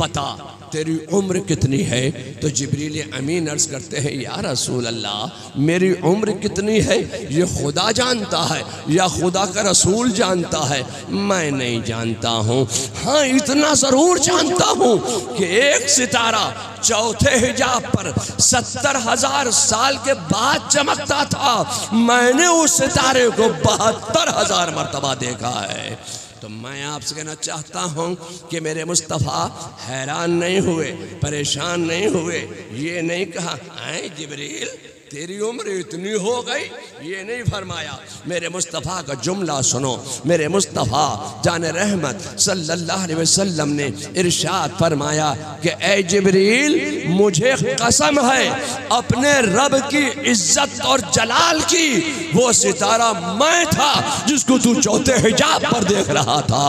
बता तेरी उम्र कितनी है? तो जिब्रील अमीन अर्ज करते हैं, या रसूल अल्लाह, मेरी उम्र कितनी है ये खुदा जानता है या खुदा का रसूल जानता है, मैं नहीं जानता हूँ। हाँ, इतना ज़रूर जानता हूँ कि एक सितारा चौथे हिजाब पर 70,000 साल के बाद चमकता था। मैंने उस सितारे को 72,000 मरतबा देखा है। तो मैं आपसे कहना चाहता हूं कि मेरे मुस्तफ़ा हैरान नहीं हुए, परेशान नहीं हुए, ये नहीं कहा ऐ जिब्रील तेरी उम्र इतनी हो गई, ये नहीं फरमाया। मेरे मुस्तफ़ा का जुमला सुनो, मेरे मुस्तफ़ा जान रहमत सल्लल्लाहु अलैहि वसल्लम ने इरशाद फरमाया कि ऐ जिब्रील, मुझे कसम है अपने रब की इज्जत और जलाल की, वो सितारा मैं था जिसको तू चौथे हिजाब पर देख रहा था।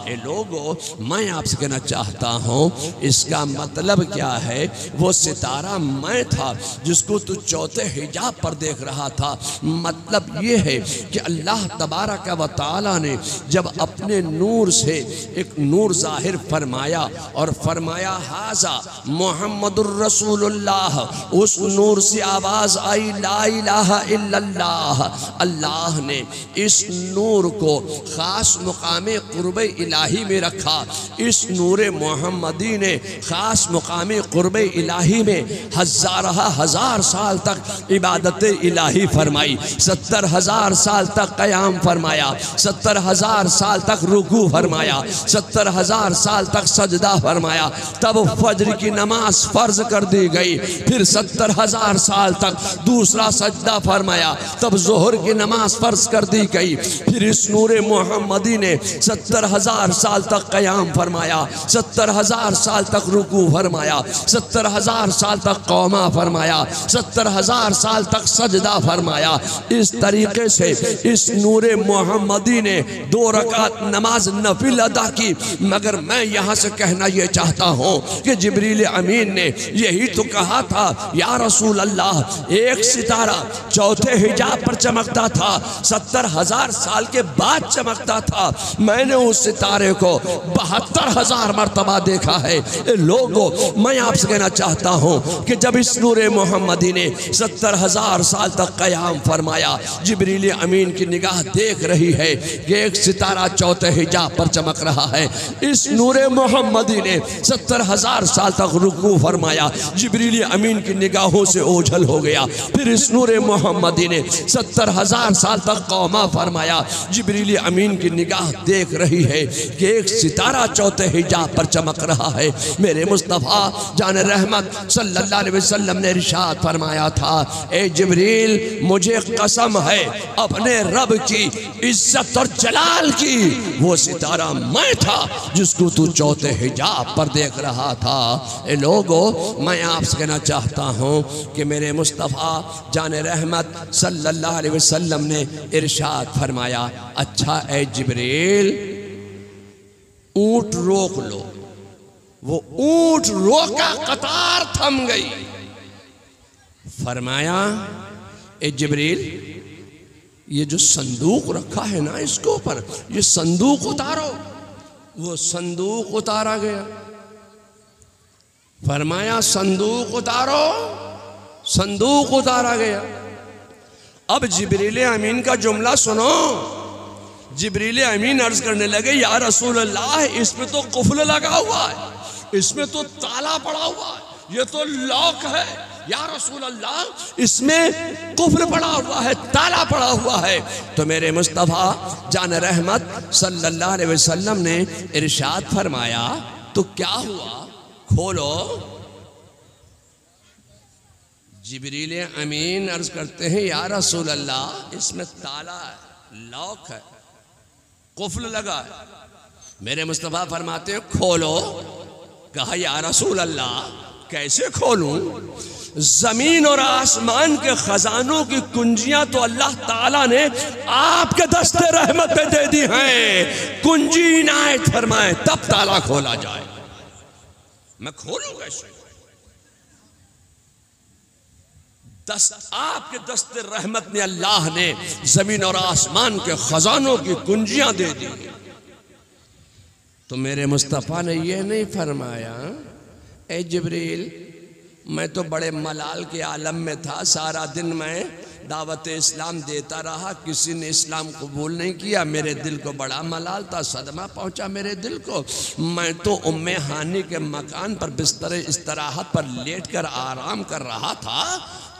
ए लोगों, मैं आपसे कहना चाहता हूँ इसका मतलब क्या है? वो सितारा मैं था जिसको तू चौथे हिजाब पर देख रहा था। मतलब ये है कि अल्लाह तबारक व तआला ने जब अपने नूर से एक नूर जाहिर फरमाया और फरमाया हाजा मोहम्मदुर रसूलुल्लाह, उस नूर से आवाज़ आई ला इलाहा इल्लल्लाह। अल्लाह ने इस नूर को ख़ास मुकाम क़ुर्ब इलाही में रखा। इस नूर मोहम्मदी ने ख़ास मुकाम क़ुर्ब इलाही में हजार साल तक इबादत इलाही फरमाई, 70,000 साल तक क़याम फरमाया, 70,000 साल तक रुकू फरमाया, 70,000 साल तक सजदा फरमाया। तब फज्र की नमाज फ़र्ज कर दी गई। फिर 70,000 साल तक दूसरा सजदा फरमाया। तब ज़ोहर की नमाज फ़र्ज कर दी गई। फिर इस नूर मोहम्मदी ने 70,000 70,000 साल तक क़याम फरमाया, 70,000 साल तक रुकू फरमाया, 70,000 साल तक क़ौमा फरमाया, 70,000 साल तक सजदा फरमाया। इस तरीके से इस नूरे मोहम्मदी ने 2 रकात नमाज नफिल अदा की। मगर मैं यहाँ से कहना ये चाहता हूँ कि जिब्रील अमीन ने यही तो कहा था, या रसूल अल्लाह, एक सितारा चौथे हिजाब पर चमकता था, 70,000 साल के बाद चमकता था। मैंने उस सितारे को 72,000 मरतबा देखा है। लोगों, मैं आपसे कहना चाहता हूँ कि जब इस नूरे मोहम्मदी ने 70,000 साल तक क़याम फरमाया, जिब्रील अमीन की निगाह देख रही है कि एक सितारा चौथे हिजाब पर चमक रहा है। इस नूरे मोहम्मदी ने 70,000 साल तक रुकू फरमाया, जिब्रील अमीन की निगाहों से ओझल हो गया। फिर इस नूरे मोहम्मदी ने 70,000 साल तक क़ौमा फरमाया, जिब्रील अमीन की निगाह देख रही है कि एक सितारा चौथे हिजाब पर चमक रहा है। मेरे मुस्तफ़ा जान रहमत सल्लल्लाहु अलैहि वसल्लम ने इरशाद फरमाया था, ए जिब्रील, मुझे कसम है अपने रब की इज्जत और जलाल की, वो सितारा मैं था जिसको तू चौथे हिजाब पर देख रहा था। ए लोगो, मैं आपसे कहना चाहता हूँ कि मेरे मुस्तफ़ा जान रहमत सल्लल्लाहु अलैहि वसल्लम ने इरशाद फरमाया, अच्छा ए जिब्रील, ऊंट रोक लो। वो ऊंट रोका, कतार थम गई। फरमाया, ए जिब्रील, ये जो संदूक रखा है ना, इसके ऊपर ये संदूक उतारो। वो संदूक उतारा गया। फरमाया, संदूक उतारो। संदूक उतारा गया। अब जिब्रील अमीन का जुमला सुनो। जिब्रील अमीन अर्ज करने लगे, या रसूल अल्लाह, इसमें तो कुफल लगा हुआ है, इसमें तो ताला पड़ा हुआ है, ये तो लॉक है। या रसूल अल्लाह, इसमें कुफ्र पड़ा हुआ है, ताला पड़ा हुआ है। तो मेरे मुस्तफ़ा जान रहमत सल्लल्लाहु अलैहि वसल्लम ने इरशाद फरमाया, तो क्या हुआ, खोलो। जिब्रील अमीन अर्ज करते हैं, या रसूल अल्लाह, इसमें ताला है, लॉक है, कुफ्ल लगा है। मेरे मुस्तफ़ा फरमाते हैं, खोलो। कहा, या रसूल अल्लाह, कैसे खोलूं? जमीन और आसमान के खजानों की कुंजियां तो अल्लाह ताला ने आपके दस्ते रहमत में दे दी हैं। कुंजी इनायत फरमाए तब ताला खोला जाए। मैं खोलूं कैसे? आपके दस्ते रहमत ने, अल्लाह ने जमीन और आसमान के खजानों की कुंजियां दे दी। तो मेरे मुस्तफ़ा ने यह नहीं फरमाया, ए जिब्रील, मैं तो बड़े मलाल के आलम में था, सारा दिन मैं दावत इस्लाम देता रहा, किसी ने इस्लाम कबूल नहीं किया। मेरे दिल को बड़ा मलाल था, सदमा पहुंचा मेरे दिल को। मैं तो उम्मे हानी के मकान पर बिस्तर इस्तराहत पर लेटकर आराम कर रहा था,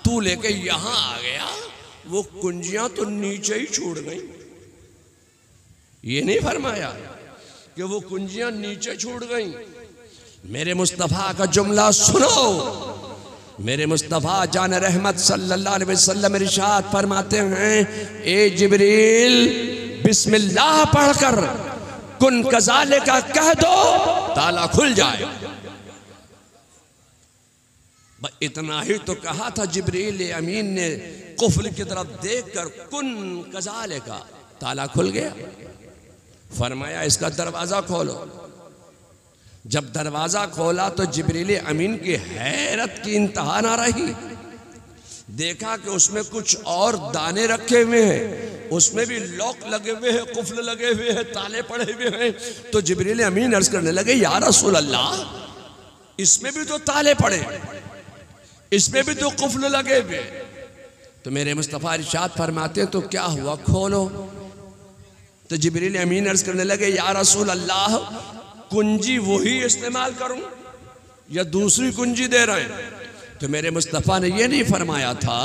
तू लेके यहाँ आ गया, वो कुंजियां तो नीचे ही छूट गई। ये नहीं फरमाया कि वो कुंजियां नीचे छूट गई। मेरे मुस्तफ़ा का जुमला सुनो। मेरे मुस्तफ़ा जान रहमत सल्लल्लाहु अलैहि वसल्लम इरशाद फरमाते हैं, ए जिब्रील, बिस्मिल्लाह पढ़कर कुन कज़ालिका कह दो, ताला खुल जाए। इतना ही तो कहा था जिब्रील अमीन ने, कुफ्र की तरफ देखकर कुन कज़ालिका, ताला खुल गया। फरमाया, इसका दरवाज़ा खोलो। जब दरवाज़ा खोला तो जिब्रील अमीन की हैरत की इंतहा ना रही। देखा कि उसमें कुछ और दाने रखे हुए हैं, उसमें भी लॉक लगे हुए हैं, कुफ्ल लगे हुए हैं, ताले पड़े हुए हैं। तो जिब्रील अमीन अर्ज करने लगे, या रसूल अल्लाह, इसमें भी तो ताले पड़े, इसमें भी तो कुफ्ल लगे हुए। तो मेरे मुस्तफ़ा इरशाद फरमाते, तो क्या हुआ, खोलो। तो जिब्रील अमीन अर्ज करने लगे, या रसूल अल्लाह, कुंजी वही इस्तेमाल करूं या दूसरी कुंजी दे रहे हैं? तो मेरे मुस्तफ़ा ने यह नहीं फरमाया था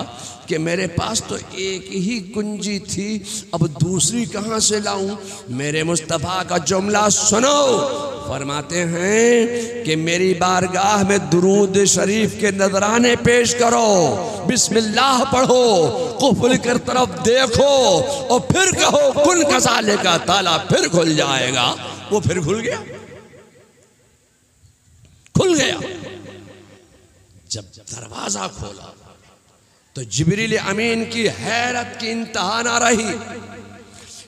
कि मेरे पास तो एक ही कुंजी थी, अब दूसरी कहाँ से लाऊं। मेरे मुस्तफ़ा का जुमला सुनो। फरमाते हैं कि मेरी बारगाह में दुरूद शरीफ के नजराने पेश करो, बिस्मिल्लाह पढ़ो, कुफ्र की तरफ देखो और फिर कहो कुन कज़ालिका, ताला फिर खुल जाएगा। वो फिर खुल गया। जब दरवाजा खोला तो जिब्रील अमीन की हैरत की इंतहा ना रही।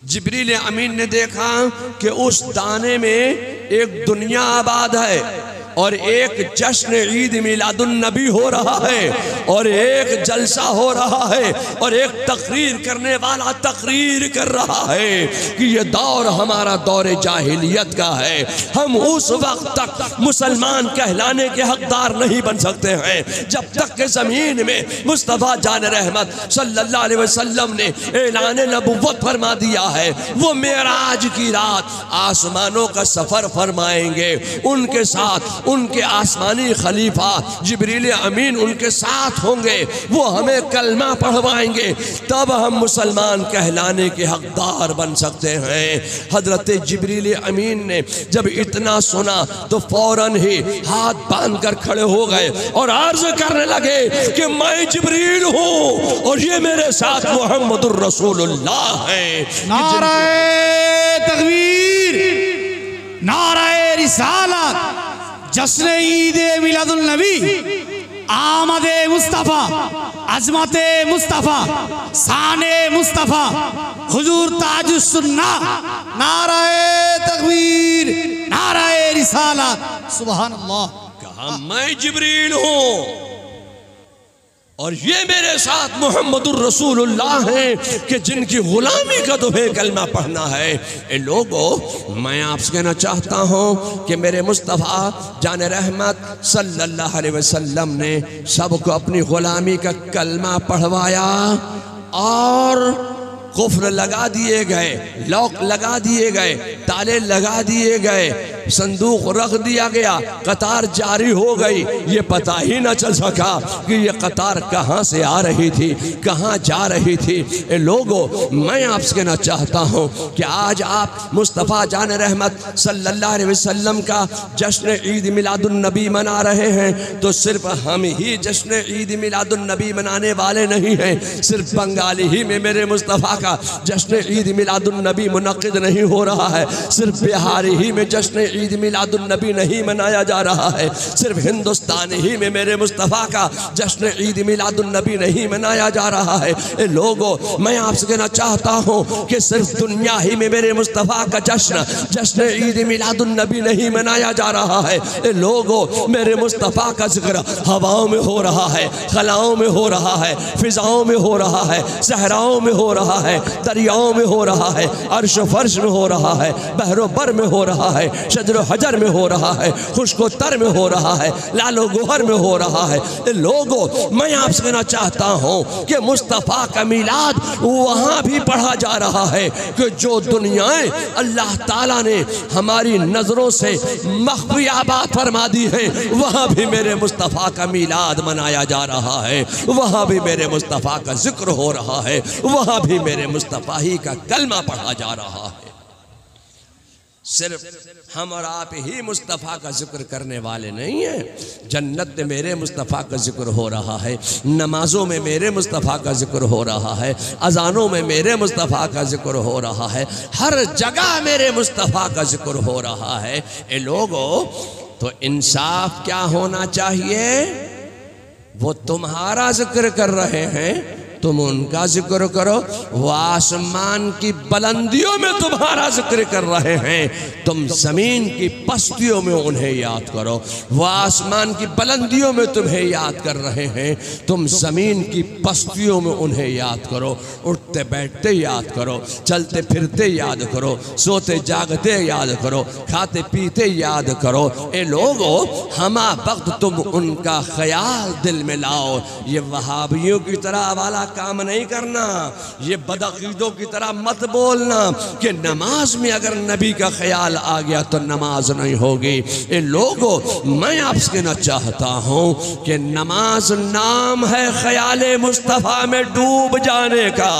जिब्रील अमीन ने देखा कि उस दाने में एक दुनिया आबाद है और एक जश्न ईद मिलादुन नबी हो रहा है और एक जलसा हो रहा है और एक तकरीर करने वाला तकरीर कर रहा है कि ये दौर हमारा दौर जाहिलियत का है। हम उस वक्त तक मुसलमान कहलाने के हकदार नहीं बन सकते हैं जब तक के ज़मीन में मुस्तफ़ा जान रहमत सल्लल्लाहु अलैहि वसल्लम ने ऐलान नबुव्वत फरमा दिया है। वो मेराज की रात आसमानों का सफ़र फरमाएंगे, उनके साथ उनके आसमानी खलीफा जिब्रील अमीन उनके साथ होंगे, वो हमें कलमा पढ़वाएंगे, तब हम मुसलमान कहलाने के हकदार बन सकते हैं। हजरत जिब्रील अमीन ने जब इतना सुना तो फौरन ही हाथ बांध कर खड़े हो गए और अर्ज करने लगे कि मैं जिब्रील हूँ और ये मेरे साथ मुहम्मदुर रसूलुल्लाह है। नारे तकबीर, नारे रिसालत, जश्न ईद मिलादुल नबी, आमदे मुस्तफ़ा, अजमते मुस्तफ़ा, शाने मुस्तफ़ा, हुजूर ताजुस सुन्ना। नारे तकबीर, नारे रिसालत, सुभान अल्लाह। कहा मैं जिब्रील हूँ और ये मेरे साथ मुहम्मदुर रसूलुल्लाह हैं कि जिनकी गुलामी का तुम्हें कलमा पढ़ना है। ए लोगों, मैं आपसे कहना चाहता हूँ कि मेरे मुस्तफ़ा जान रहमत सल्लल्लाहु अलैहि वसल्लम ने सबको अपनी गुलामी का कलमा पढ़वाया और कुफ्र लगा दिए गए, लॉक लगा दिए गए, ताले लगा दिए गए, संदूक रख दिया गया, कतार जारी हो गई। ये पता ही ना चल सका कि ये कतार कहाँ से आ रही थी, कहाँ जा रही थी। ए लोगों, मैं आपसे कहना चाहता हूँ कि आज आप मुस्तफ़ा जान रहमत सल्लल्लाहु अलैहि वसल्लम का जश्न ईद मिलादुन नबी मना रहे हैं तो सिर्फ हम ही जश्न ईद मिलादुन नबी मनाने वाले नहीं हैं। सिर्फ बंगाली ही में मेरे मुस्तफ़ा जश्न ईद मिलादुन नबी मुनक्किद नहीं हो रहा है, सिर्फ बिहारी ही में जश्न ईद मिलादुन नबी नहीं मनाया जा रहा है, सिर्फ हिंदुस्तान ही में मेरे मुस्तफ़ा का जश्न ईद मिलादुन नबी नहीं मनाया जा रहा है। ए लोगों, मैं आपसे कहना चाहता हूँ कि सिर्फ दुनिया ही में मेरे मुस्तफ़ा का जश्न ईद मिलादुन नबी नहीं मनाया जा रहा है। ए लोगों, मेरे मुस्तफ़ा का जिक्र हवाओं में हो रहा है, खलाओं में हो रहा है, फिजाओं में हो रहा है, सहराओं में हो रहा है, दरियाओं में हो रहा है, अर्श फर्श में हो रहा है, बहरो बर में हो रहा है, शजरो हजर में हो रहा है, खुशको तर में हो रहा है, लालो गोहर में हो रहा है। लोगों, मैं आपसे कहना चाहता हूँ कि मुस्तफ़ा का मिलाद वहाँ भी पढ़ा जा रहा है कि जो दुनियाएं अल्लाह ताला ने हमारी नज़रों से मख्फी आबाद फरमा दी है, वहाँ भी मेरे मुस्तफ़ा का मिलाद मनाया जा रहा है, वहाँ भी मेरे मुस्तफ़ा का जिक्र हो रहा है, वहाँ भी मेरे मुस्तफ़ा ही का कलमा पढ़ा जा रहा है। सिर्फ हम और आप ही मुस्तफ़ा का जिक्र करने वाले नहीं हैं। जन्नत में मेरे मुस्तफ़ा का जिक्र हो रहा है, नमाजों में मेरे मुस्तफ़ा का जिक्र हो रहा है, अजानों में मेरे मुस्तफ़ा का जिक्र हो रहा है, हर जगह मेरे मुस्तफ़ा का जिक्र हो रहा है। ए लोगों, तो इंसाफ क्या होना चाहिए? वो तुम्हारा जिक्र कर रहे हैं, तुम उनका जिक्र करो। वो आसमान की बुलंदियों में तुम्हारा जिक्र कर रहे हैं, तुम जमीन की पस्तियों में उन्हें याद करो। वो आसमान की बुलंदियों में तुम्हें याद कर रहे हैं, तुम जमीन की पस्तियों में उन्हें याद करो। उठते बैठते याद करो, चलते फिरते याद करो, सोते जागते याद करो, खाते पीते याद करो। ए लोगों, हमा वक्त तुम उनका ख्याल दिल में लाओ। ये वहाबियों की तरह वाला काम नहीं करना, ये बदअकीदों की तरह मत बोलना कि नमाज में अगर नबी का ख्याल आ गया तो नमाज नहीं होगी। ये लोगों, मैं आपसे कहना चाहता हूँ कि नमाज नाम है ख्याले मुस्तफ़ा में डूब जाने का।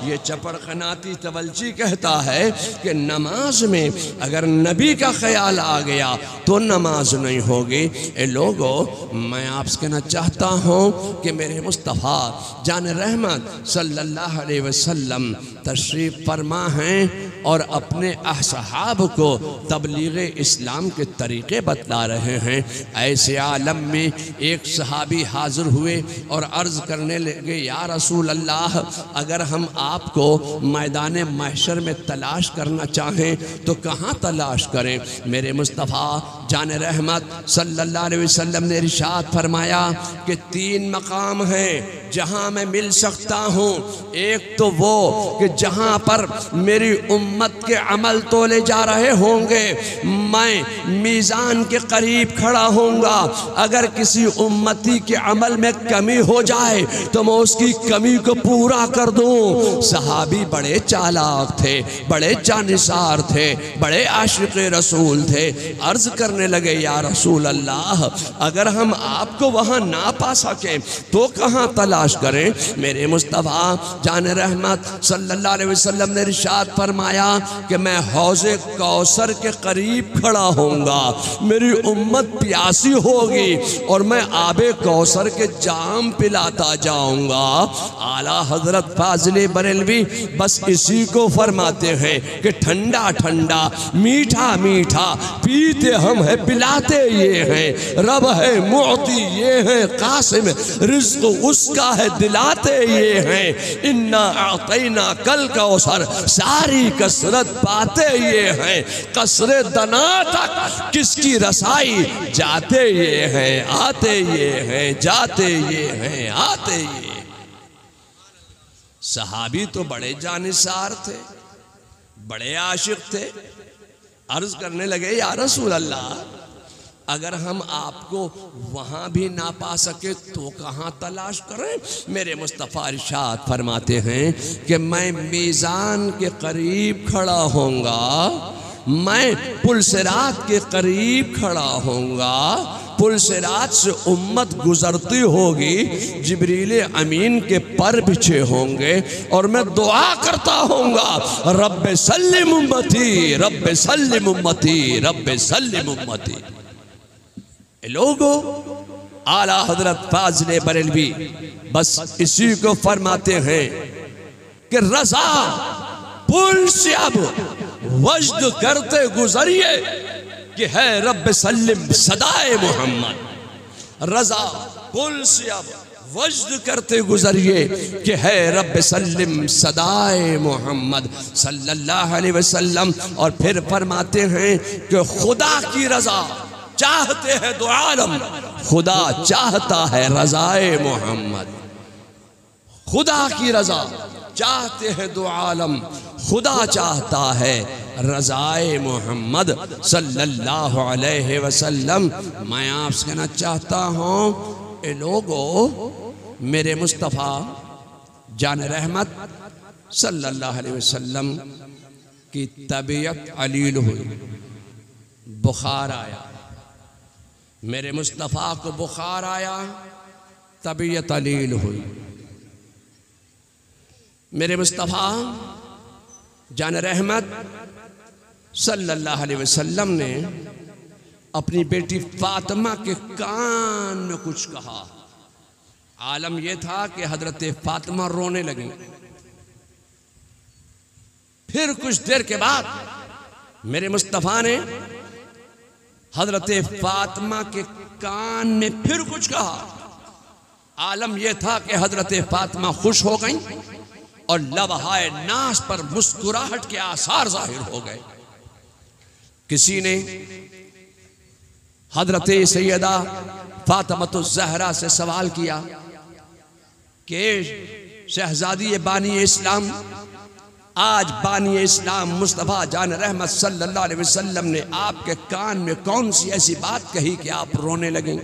ये चपड़खनाती तवलची कहता है कि नमाज में अगर नबी का ख्याल आ गया तो नमाज नहीं होगी। ये लोगों, मैं आपसे कहना चाहता हूँ कि मेरे मुस्तफ़ा जान रहमत सल्लल्लाहु अलैहि वसल्लम तशरीफ़ फरमा हैं और अपने असहाब को तबलीग इस्लाम के तरीक़े बतला रहे हैं। ऐसे आलम में एक सहाबी हाज़िर हुए और अर्ज़ करने लगे, या रसूल अल्लाह, अगर हम आपको मैदान महशर में तलाश करना चाहें तो कहाँ तलाश करें? मेरे मुस्तफ़ा जान रहमत सल्लल्लाहु अलैहि वसल्लम ने इरशाद फरमाया कि 3 मकाम हैं जहाँ मैं मिल सकता हूँ। एक तो वो कि जहाँ पर मेरी उम्मत के अमल तोले जा रहे होंगे, मैं मीज़ान के करीब खड़ा होऊंगा। अगर किसी उम्मती के अमल में कमी हो जाए तो मैं उसकी कमी को पूरा कर दूँ। सहाबी बड़े चालाक थे, बड़े जानिसार थे, बड़े आशिक़ रसूल थे। अर्ज़ करने लगे, या रसूल अल्लाह, अगर हम आपको वहाँ ना पा सकें तो कहाँ तलाश करें? मेरे मुस्तफ़ा जान रहमत सल्लल्लाहु अलैहि वसल्लम ने इरशाद फरमाया कि मैं हौज़े कौसर के करीब खड़ा होऊंगा। मेरी उम्मत प्यासी होगी और मैं आबे कौसर के जाम पिलाता जाऊंगा। आला हजरत फाजिल बरेलवी बस इसी को फरमाते हैं कि ठंडा ठंडा मीठा मीठा पीते हम हैं, पिलाते ये हैं। रब है मुअती ये हैं, कासिम रिज़्क़ उसका है दिलाते ये हैं। इन्ना आतैना कल कौसर, सारी कसरत पाते ये हैं। कसरे दना तक किसकी रसाई जाते ये हैं, आते ये हैं, जाते ये हैं, आते ये। सहाबी तो बड़े जानिसार थे, बड़े आशिक थे। अर्ज करने लगे, या रसूल अल्लाह, अगर हम आपको वहाँ भी ना पा सके तो कहाँ तलाश करें? मेरे मुस्तफ़ा इरशाद फरमाते हैं कि मैं मीज़ान के करीब खड़ा होऊंगा, मैं पुलसिरात के करीब खड़ा होऊंगा। पुलसिरात से उम्मत गुजरती होगी, जिब्रील अमीन के पर बिछे होंगे और मैं दुआ करता होऊंगा, रब्बे सल्लिम उम्मती, रब्बे सल्लिम उम्मती, रब्बे सल्लिम उम्मती। लोगों, आला हजरत फाजिल बरेलवी बस इसी को फरमाते हैं कि रज़ा पुल से अब वज्द करते गुजरिए कि है रब्बे सल्लिम सदाए मोहम्मद। रज़ा पुल से अब वज्द करते गुजरिए कि है रब्बे सल्लिम सदाए मोहम्मद सल्लल्लाहु अलैहि वसल्लम। और फिर फरमाते हैं कि खुदा की रज़ा चाहते हैं दो आलम, खुदा चाहता है रज़ाए मोहम्मद। खुदा की रज़ा चाहते हैं दो आलम, खुदा चाहता है रज़ाए मोहम्मद सल्लल्लाहु अलैहि वसल्लम। मैं आपसे कहना चाहता हूँ, ए लोगो, मेरे मुस्तफ़ा जान रहमत सल्लल्लाहु अलैहि वसल्लम की तबीयत अलील हुई, बुखार आया। मेरे मुस्तफ़ा को बुखार आया, तबीयत अलील हुई। मेरे मुस्तफ़ा जान रहमत सल्लल्लाहु अलैहि वसल्लम ने अपनी बेटी फातिमा के कान में कुछ कहा। आलम यह था कि हजरत फातिमा रोने लगी। फिर कुछ देर के बाद मेरे मुस्तफ़ा ने हजरत फातिमा के कान में फिर कुछ कहा। आलम यह था कि हजरत फातिमा खुश हो गई और लबहाए नास पर मुस्कुराहट के आसार जाहिर हो गए। किसी ने हजरत सैयदा फातिमा ज़हरा से सवाल किया कि शहजादी बानी इस्लाम, आज बानी इस्लाम मुस्तफ़ा जान रहमत सल्लल्लाहु अलैहि वसल्लम ने आपके कान में कौन सी ऐसी बात कही कि आप रोने लगे?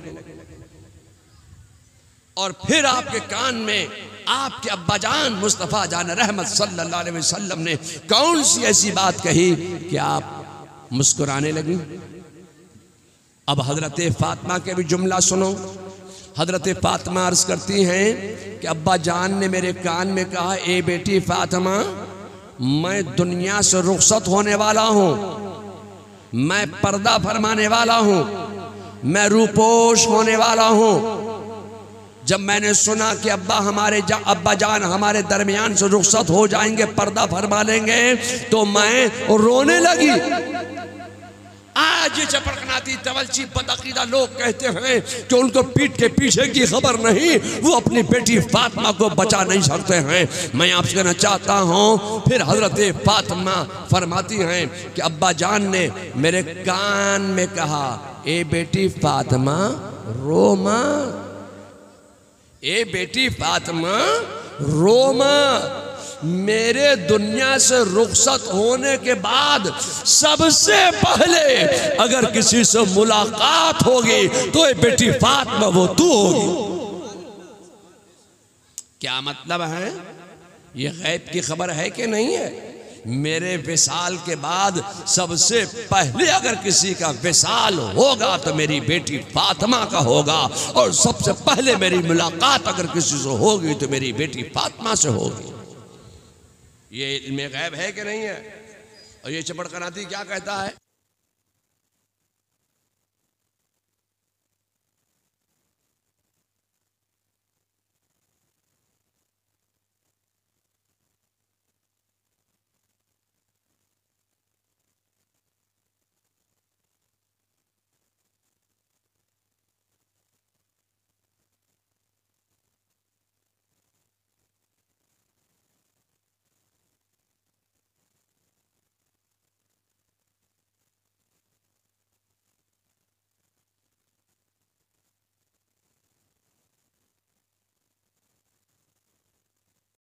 और फिर आपके कान में आपके अब्बाजान मुस्तफ़ा जान रहमत सल्लल्लाहु अलैहि वसल्लम ने कौन सी ऐसी बात कही कि आप मुस्कुराने लगी? अब हजरत फातिमा के भी जुमला सुनो। हजरत फातिमा अर्ज करती हैं कि अब्बा जान ने मेरे कान में कहा, ए बेटी फातिमा, मैं दुनिया से रुखसत होने वाला हूं, मैं पर्दा फरमाने वाला हूं, मैं रूपोश होने वाला हूं। जब मैंने सुना कि अब्बा जान हमारे दरमियान से रुखसत हो जाएंगे, पर्दा फरमा लेंगे, तो मैं रोने लगी। आज ये चपड़कनाती तवलची बदअकीदा लोग कहते हैं कि उनको पीठ के पीछे की खबर नहीं, वो अपनी बेटी फातिमा को बचा नहीं सकते हैं। मैं आपसे कहना चाहता हूँ, फिर हजरत फातिमा फरमाती हैं कि अब्बा जान ने मेरे कान में कहा, ए बेटी फातिमा रो मत, ए बेटी फातिमा रो मत। मेरे दुनिया से रुखसत होने के बाद सबसे पहले अगर किसी से मुलाकात होगी तो ये बेटी फातिमा वो तू होगी। क्या मतलब है? ये गैब की खबर है कि नहीं है? मेरे विसाल के बाद सबसे पहले अगर किसी का विसाल होगा तो मेरी बेटी फातिमा का होगा, और सबसे पहले मेरी मुलाकात अगर किसी से होगी तो मेरी बेटी फातिमा से होगी। ये इल्मे गैब है कि नहीं है? और ये चपड़कनाती क्या कहता है?